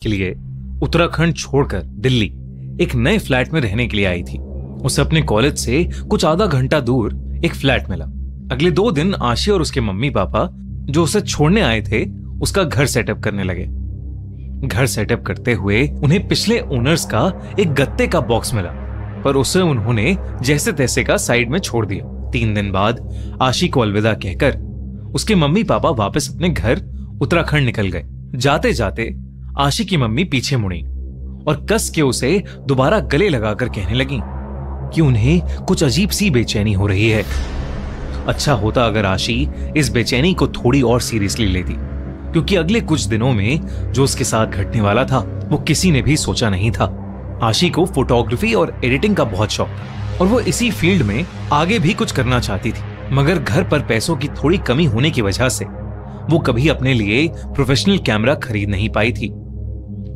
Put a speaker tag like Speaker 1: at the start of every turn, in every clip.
Speaker 1: के लिए उत्तराखंड छोड़कर दिल्ली एक नए फ्लैट में रहने के लिए आई थी। उसे अपने कॉलेज से कुछ आधा घंटा दूर एक फ्लैट मिला। अगले 2 दिन आशी और उसके मम्मी पापा जो उसे छोड़ने आए थे उसका घर सेटअप करने लगे। घर सेटअप करते हुए उन्हें पिछले ओनर्स का एक गत्ते का बॉक्स मिला, पर उसे उन्होंने जैसे तैसे का साइड में छोड़ दिया। 3 दिन बाद आशी को अलविदा कहकर उसके मम्मी पापा वापस अपने घर उत्तराखंड निकल गए। जाते जाते आशी की मम्मी पीछे मुड़ी और कस के उसे दोबारा गले लगाकर कहने लगी कि उन्हें कुछ अजीब सी बेचैनी हो रही है। अच्छा होता अगर आशी इस बेचैनी को थोड़ी और सीरियसली लेती, क्योंकि अगले कुछ दिनों में जो उसके साथ घटने वाला था वो किसी ने भी सोचा नहीं था। आशी को फोटोग्राफी और एडिटिंग का बहुत शौक था और वो इसी फील्ड में आगे भी कुछ करना चाहती थी, मगर घर पर पैसों की थोड़ी कमी होने की वजह से वो कभी अपने लिए प्रोफेशनल कैमरा खरीद नहीं पाई थी।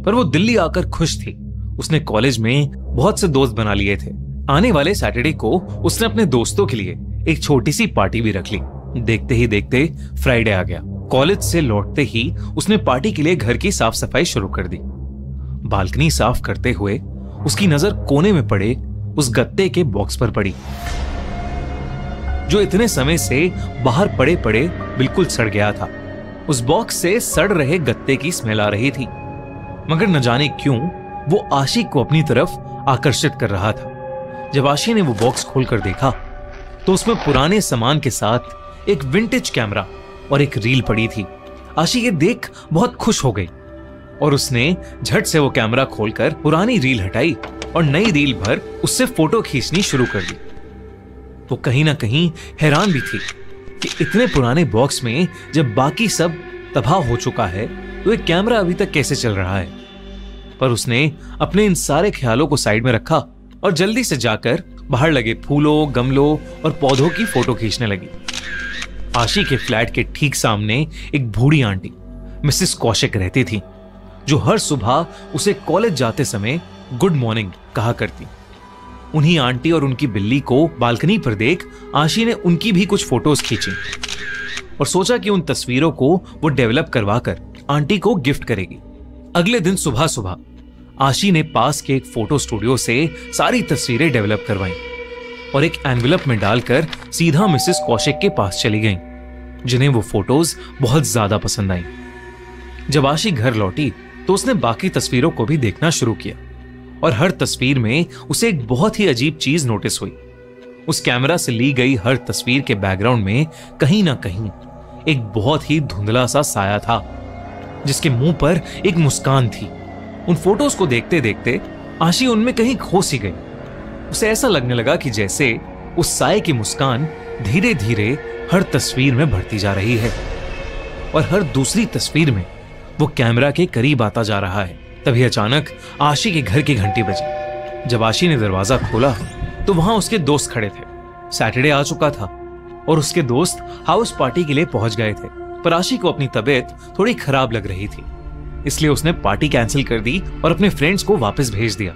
Speaker 1: पर वो दिल्ली आकर खुश थी। उसने कॉलेज में बहुत से दोस्त बना लिए थे। आने वाले सैटरडे को उसने अपने दोस्तों के लिए एक छोटी सी पार्टी भी रख ली। देखते ही देखते फ्राइडे आ गया। कॉलेज से लौटते ही उसने पार्टी के लिए घर की साफ सफाई शुरू कर दी। बालकनी साफ करते हुए उसकी नजर कोने में पड़े उस गत्ते के बॉक्स पर पड़ी, जो इतने समय से बाहर पड़े पड़े बिल्कुल सड़ गया था। उस बॉक्स से सड़ रहे गत्ते की स्मेल आ रही थी, मगर न जाने क्यों वो आशी को अपनी तरफ आकर्षित कर रहा था। जब आशी ने वो बॉक्स खोलकर देखा तो उसमें पुराने सामान के साथ एक विंटेज कैमरा और एक रील पड़ी थी। आशी ये देख बहुत खुश हो गई और उसने झट से वो कैमरा खोलकर पुरानी रील हटाई और नई रील भर उससे फोटो खींचनी शुरू कर दी। वो कहीं ना कहीं हैरान भी थी कि इतने पुराने बॉक्स में जब बाकी सब तबाह हो चुका है तो एक कैमरा अभी तक कैसे चल रहा है। पर उसने अपने इन सारे ख्यालों को साइड में रखा और जल्दी से जाकर बाहर लगे फूलों, गमलों और पौधों की फोटो खींचने लगी। आशी के फ्लैट के ठीक सामने एक बूढ़ी आंटी मिसेस कौशिक रहती थी, जो हर सुबह उसे कॉलेज जाते समय गुड मॉर्निंग कहा करती। उन्हीं आंटी और उनकी बिल्ली को बालकनी पर देख आशी ने उनकी भी कुछ फोटोज खींची और सोचा कि उन तस्वीरों को वो डेवलप करवाकर आंटी को गिफ्ट करेगी। अगले दिन सुबह सुबह आशी ने पास के एक फोटो स्टूडियो से सारी तस्वीरें डेवलप करवाईं और एक एनवेलप में डालकर सीधा मिसेस कौशिक के पास चली गईं, जिन्हें वो फोटोज बहुत ज्यादा पसंद आईं। जब आशी घर लौटी तो उसने बाकी तस्वीरों को भी देखना शुरू किया और हर तस्वीर में उसे एक बहुत ही अजीब चीज नोटिस हुई। उस कैमरा से ली गई हर तस्वीर के बैकग्राउंड में कहीं ना कहीं एक बहुत ही धुंधला सा साया था, जिसके मुंह पर एक मुस्कान थी। उन फोटोज को देखते देखते आशी उनमें कहीं खो सी गई। उसे ऐसा लगने लगा कि जैसे उस साये की मुस्कान धीरे धीरे हर तस्वीर में बढ़ती जा रही है और हर दूसरी तस्वीर में वो कैमरा के करीब आता जा रहा है। तभी अचानक आशी के घर की घंटी बजी। जब आशी ने दरवाजा खोला तो वहां उसके दोस्त खड़े थे। सैटरडे आ चुका था और उसके दोस्त हाउस पार्टी के लिए पहुंच गए थे, पर आशी को अपनी तबीयत थोड़ी खराब लग रही थी, इसलिए उसने पार्टी कैंसिल कर दी और अपने फ्रेंड्स को वापस भेज दिया।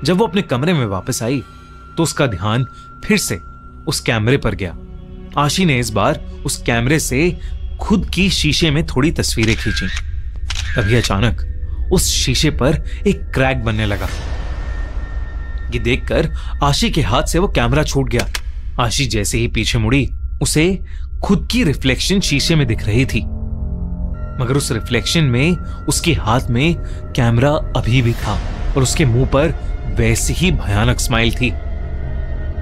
Speaker 1: जब वो अपने कमरे में वापस आई तो उसका ध्यान फिर से उस कैमरे पर गया। आशी ने इस बार उस कैमरे से खुद की शीशे में थोड़ी तस्वीरें खींची। तभी अचानक उस शीशे पर एक क्रैक बनने लगा। ये देखकर आशी के हाथ से वो कैमरा छूट गया। आशी जैसे ही पीछे मुड़ी उसे खुद की रिफ्लेक्शन शीशे में दिख रही थी, मगर उस रिफ्लेक्शन में उसके हाथ में कैमरा अभी भी था और उसके मुंह पर वैसी ही भयानक स्माइल थी,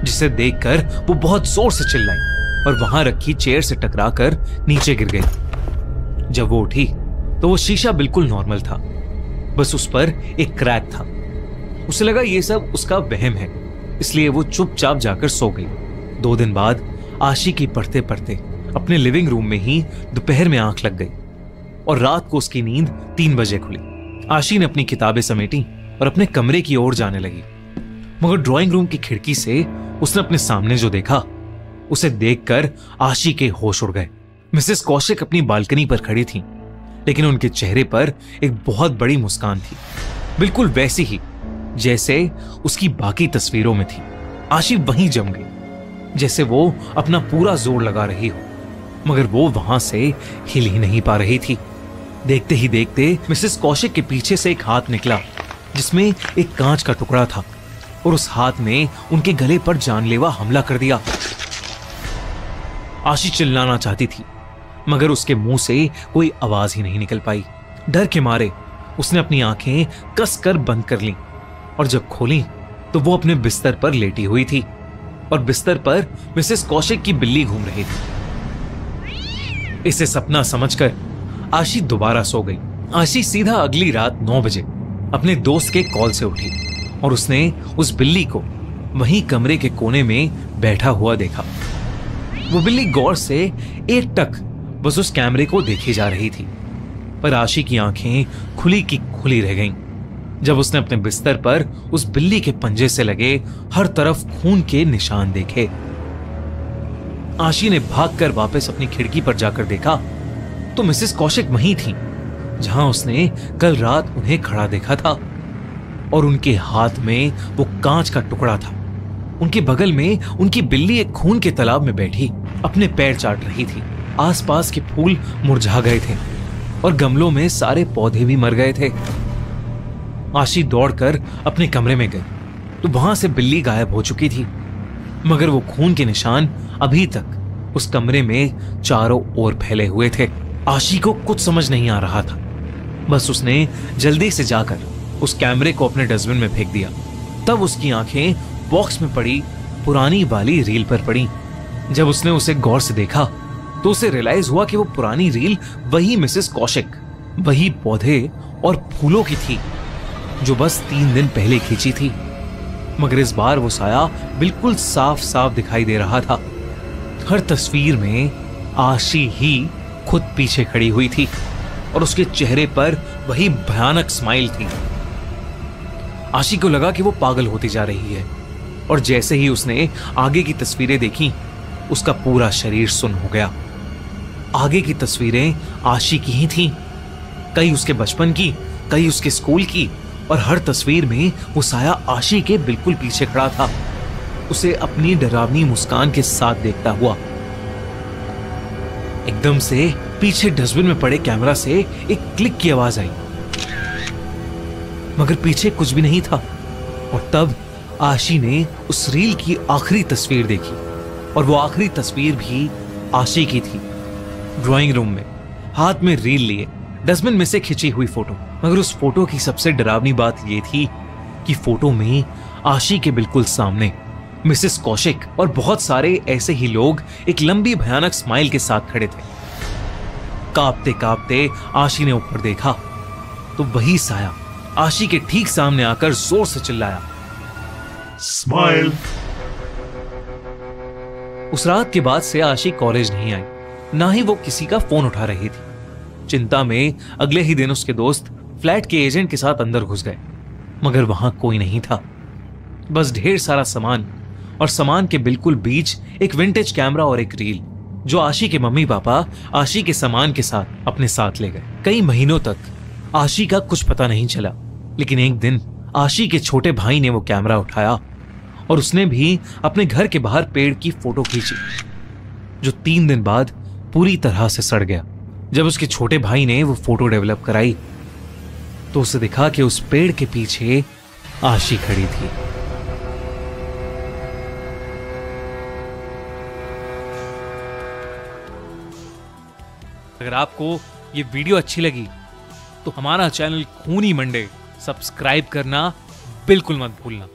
Speaker 1: जिसे देखकर वो बहुत जोर से चिल्लाई और वहां रखी चेयर से टकराकर नीचे गिर गई। जब वो उठी तो वो शीशा बिल्कुल नॉर्मल था, बस उस पर एक क्रैक था। उसे लगा ये सब उसका वहम है, इसलिए वो चुपचाप जाकर सो गई। 2 दिन बाद आशी की पढ़ते पढ़ते अपने लिविंग रूम में ही दोपहर में आंख लग गई और रात को उसकी नींद 3 बजे खुली। आशी ने अपनी किताबें समेटी और अपने कमरे की ओर जाने लगी, मगर ड्राइंग रूम की खिड़की से उसने अपने सामने जो देखा उसे देखकर आशी के होश उड़ गए। मिसेस कौशिक अपनी बालकनी पर खड़ी थी, लेकिन उनके चेहरे पर एक बहुत बड़ी मुस्कान थी, बिल्कुल वैसी ही जैसे उसकी बाकी तस्वीरों में थी। आशी वहीं जम गई, जैसे वो अपना पूरा जोर लगा रही हो, मगर वो वहां से हिल ही नहीं पा रही थी। देखते ही देखते मिसेस कौशिक के पीछे से एक हाथ निकला जिसमें एक कांच का टुकड़ा था और उस हाथ ने उनके गले पर जानलेवा हमला कर दिया। आशी चिल्लाना चाहती थी मगर उसके मुंह से कोई आवाज ही नहीं निकल पाई। डर के मारे उसने अपनी आंखें कसकर बंद कर लीं और जब खोली तो वो अपने बिस्तर पर लेटी हुई थी और बिस्तर पर मिसेस कौशिक की बिल्ली घूम रही थी। इसे सपना समझकर आशी दोबारा सो गई। आशी सीधा अगली रात 9 बजे अपने दोस्त के कॉल से उठी और उसने उस बिल्ली को वहीं कमरे के कोने में बैठा हुआ देखा। वो बिल्ली गौर से एकटक बस उस कैमरे को देखी जा रही थी, पर आशी की आंखें खुली की खुली रह गईं जब उसने अपने बिस्तर पर उस बिल्ली के पंजे से लगे हर तरफ खून के निशान देखे। आशी ने भागकर वापस अपनी खिड़की पर जाकर देखा तो मिसेस कौशिक वहीं थी जहां उसने कल रात उन्हें खड़ा देखा था और उनके हाथ में वो कांच का टुकड़ा था। उनके बगल में उनकी बिल्ली एक खून के तालाब में बैठी अपने पैर चाट रही थी। आसपास के फूल मुरझा गए थे और गमलों में सारे पौधे भी मर गए थे। आशी दौड़कर अपने कमरे में गई तो वहां से बिल्ली गायब हो चुकी थी, मगर वो खून के निशान अभी तक उस कमरे में चारों ओर फैले हुए थे। आशी को कुछ समझ नहीं आ रहा था। बस उसने जल्दी से जाकर उस कैमरे को अपने डस्टबिन में फेंक दिया। तब उसकी आंखें बॉक्स में पड़ी पुरानी वाली रील पर पड़ी। जब उसने उसे गौर से देखा तो उसे रियलाइज हुआ कि वो पुरानी रील वही मिसेस कौशिक, वही पौधे और फूलों की थी जो बस 3 दिन पहले खींची थी, मगर इस बार वो साया बिल्कुल साफ साफ दिखाई दे रहा था। हर तस्वीर में आशी ही खुद पीछे खड़ी हुई थी और उसके चेहरे पर वही भयानक स्माइल थी। आशी को लगा कि वो पागल होती जा रही है और जैसे ही उसने आगे की तस्वीरें देखी उसका पूरा शरीर सुन्न हो गया। आगे की तस्वीरें आशी की ही थीं, कई उसके बचपन की, कई उसके स्कूल की, और हर तस्वीर में वो साया आशी के बिल्कुल पीछे खड़ा था, उसे अपनी डरावनी मुस्कान के साथ देखता हुआ। एकदम से पीछे डस्टबिन में पड़े कैमरा से एक क्लिक की आवाज आई, मगर पीछे कुछ भी नहीं था। और तब आशी ने उस रील की आखिरी तस्वीर देखी और वो आखिरी तस्वीर भी आशी की थी, ड्राइंग रूम में हाथ में रील लिए डस्टबिन में से खिंची हुई फोटो। मगर उस फोटो की सबसे डरावनी बात यह थी कि फोटो में आशी के बिल्कुल सामने मिसेस कौशिक और बहुत सारे ऐसे ही लोग एक लंबी भयानक स्माइल के साथ खड़े थे। कांपते कांपते आशी ने ऊपर देखा तो वही साया आशी के ठीक सामने आकर जोर से चिल्लाया,
Speaker 2: स्माइल।
Speaker 1: उस रात के बाद से आशी कॉलेज नहीं आई, ना ही वो किसी का फोन उठा रही थी। चिंता में अगले ही दिन उसके दोस्त फ्लैट के एजेंट के साथ अंदर घुस गए, मगर वहां कोई नहीं था, बस ढेर सारा सामान, और सामान के बिल्कुल बीच एक विंटेज कैमरा और एक रील जो आशी के मम्मी पापा आशी के सामान के साथ अपने साथ ले गए। कई महीनों तक आशी का कुछ पता नहीं चला, लेकिन एक दिन आशी के छोटे भाई ने वो कैमरा उठाया और उसने भी अपने घर के बाहर पेड़ की फोटो खींची जो 3 दिन बाद पूरी तरह से सड़ गया। जब उसके छोटे भाई ने वो फोटो डेवलप कराई तो उसे दिखा कि उस पेड़ के पीछे आशी खड़ी थी। अगर आपको ये वीडियो अच्छी लगी तो हमारा चैनल खूनी मंडे सब्सक्राइब करना बिल्कुल मत भूलना।